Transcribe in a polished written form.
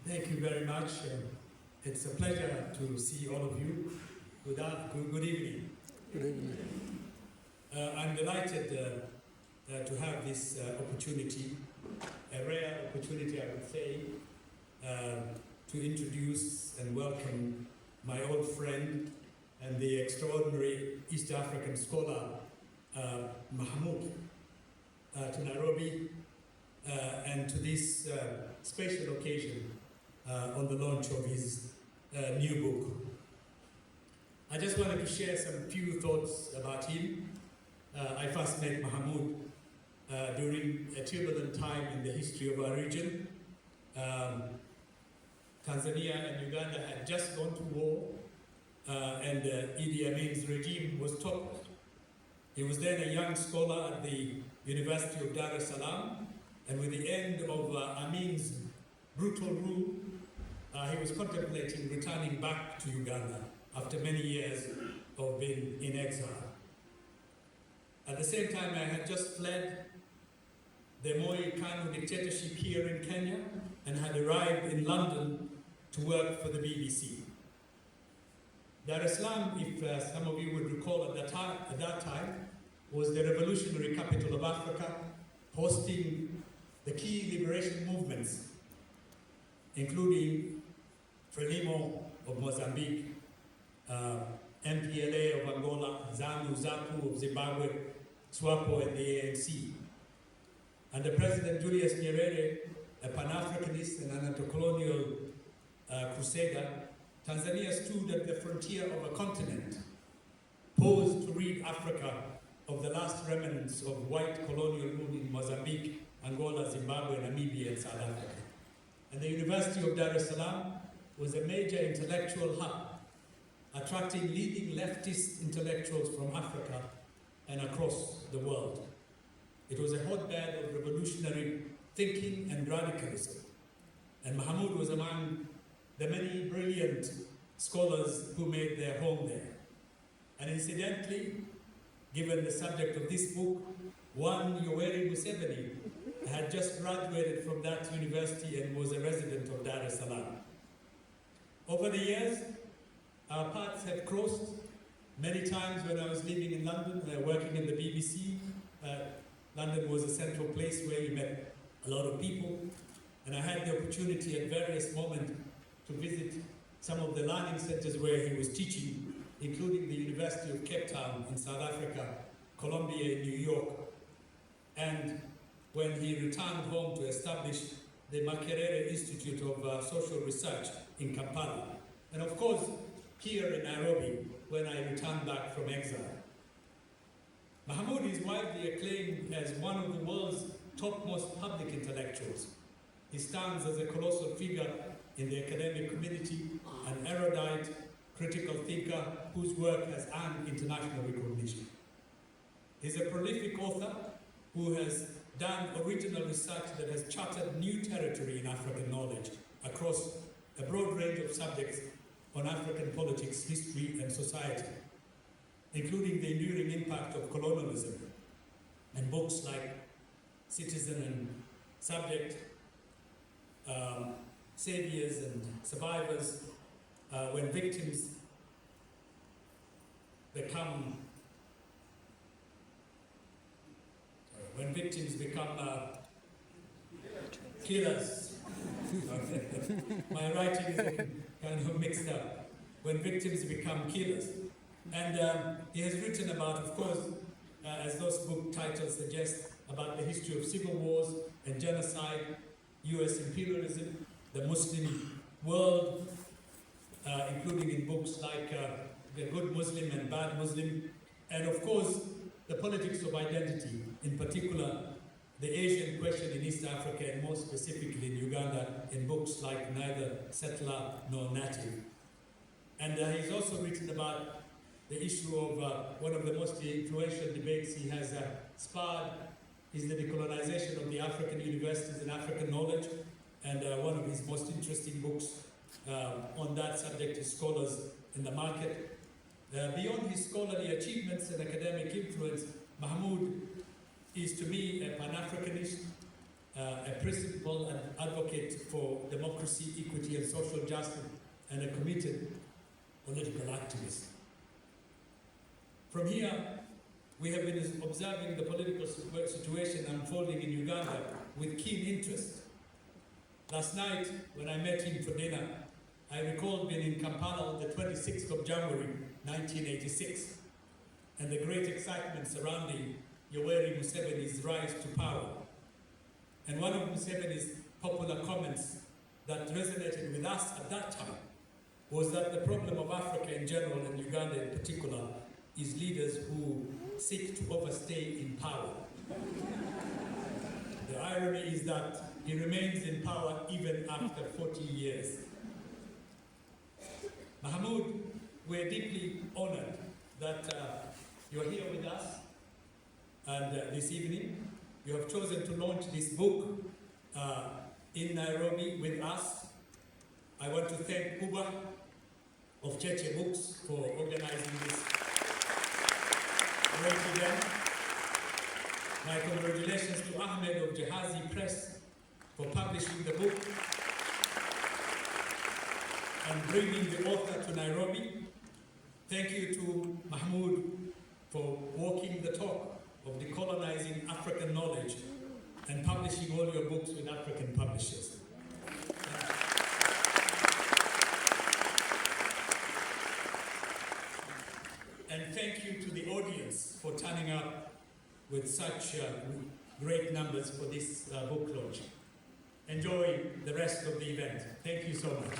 Thank you very much. It's a pleasure to see all of you. Good evening. Good evening. I'm delighted to have this opportunity, a rare opportunity, I would say, to introduce and welcome my old friend and the extraordinary East African scholar, Mahmoud, to Nairobi, and to this special occasion on the launch of his new book. I just wanted to share some few thoughts about him. I first met Mahmoud during a turbulent time in the history of our region. Tanzania and Uganda had just gone to war, and Idi Amin's regime was toppled. He was then a young scholar at the University of Dar es Salaam, and with the end of Amin's brutal rule, he was contemplating returning back to Uganda after many years of being in exile. At the same time, I had just fled the Moi Kanu dictatorship here in Kenya and had arrived in London to work for the BBC. Dar es Salaam, if some of you would recall at that time, was the revolutionary capital of Africa, hosting the key liberation movements, including Frelimo of Mozambique, MPLA of Angola, ZANU, ZAPU of Zimbabwe, SWAPO and the ANC. Under President Julius Nyerere, a Pan-Africanist and an anti-colonial crusader, Tanzania stood at the frontier of a continent, posed to rid Africa of the last remnants of white colonial rule in Mozambique, Angola, Zimbabwe, Namibia, and South Africa. And the University of Dar es Salaam was a major intellectual hub, attracting leading leftist intellectuals from Africa and across the world. It was a hotbed of revolutionary thinking and radicalism. And Mahmoud was among the many brilliant scholars who made their home there. And incidentally, given the subject of this book, one Yoweri Museveni had just graduated from that university and was a resident of Dar es Salaam. Over the years, our paths have crossed many times when I was living in London, working in the BBC. London was a central place where you met a lot of people, and I had the opportunity at various moments to visit some of the learning centers where he was teaching, including the University of Cape Town in South Africa, Columbia in New York, and when he returned home to establish the Makerere Institute of Social Research in Kampala. And of course, here in Nairobi, when I returned back from exile. Mahmoud is widely acclaimed as one of the world's topmost public intellectuals. He stands as a colossal figure in the academic community, an erudite, critical thinker whose work has earned international recognition. He's a prolific author who has done original research that has charted new territory in African knowledge across a broad range of subjects on African politics, history, and society, including the enduring impact of colonialism, and books like Citizen and Subject, Saviors and Survivors, when victims become killers. My writing is kind of mixed up. When victims become killers. And he has written about, of course, as those book titles suggest, about the history of civil wars and genocide, US imperialism, the Muslim world, including in books like The Good Muslim and Bad Muslim, and of course, the politics of identity, in particular, the Asian question in East Africa, and more specifically in Uganda, in books like Neither Settler Nor Native. And he's also written about the issue of one of the most influential debates he has sparred is the decolonization of the African universities and African knowledge. And one of his most interesting books on that subject is Scholars in the Market. Beyond his scholarly achievements and academic influence, Mahmoud is to me a Pan-Africanist, a principled and advocate for democracy, equity, and social justice, and a committed political activist. From here, we have been observing the political situation unfolding in Uganda with keen interest. Last night, when I met him for dinner, I recalled being in Kampala on the 26th of January, 1986, and the great excitement surrounding Yoweri Museveni's rise to power. And one of Museveni's popular comments that resonated with us at that time was that the problem of Africa in general and Uganda in particular is leaders who seek to overstay in power. The irony is that he remains in power even after 40 years. Mahmoud, we're deeply honored that you're here with us, and this evening you have chosen to launch this book in Nairobi with us. I want to thank Kuba of Cheche Books for organizing this great event. My congratulations to Ahmed of Jahazi Press for publishing the book and bringing the author to Nairobi. Thank you to Mahmoud for walking the talk of decolonizing African knowledge and publishing all your books with African publishers. And thank you to the audience for turning up with such great numbers for this book launch. Enjoy the rest of the event. Thank you so much.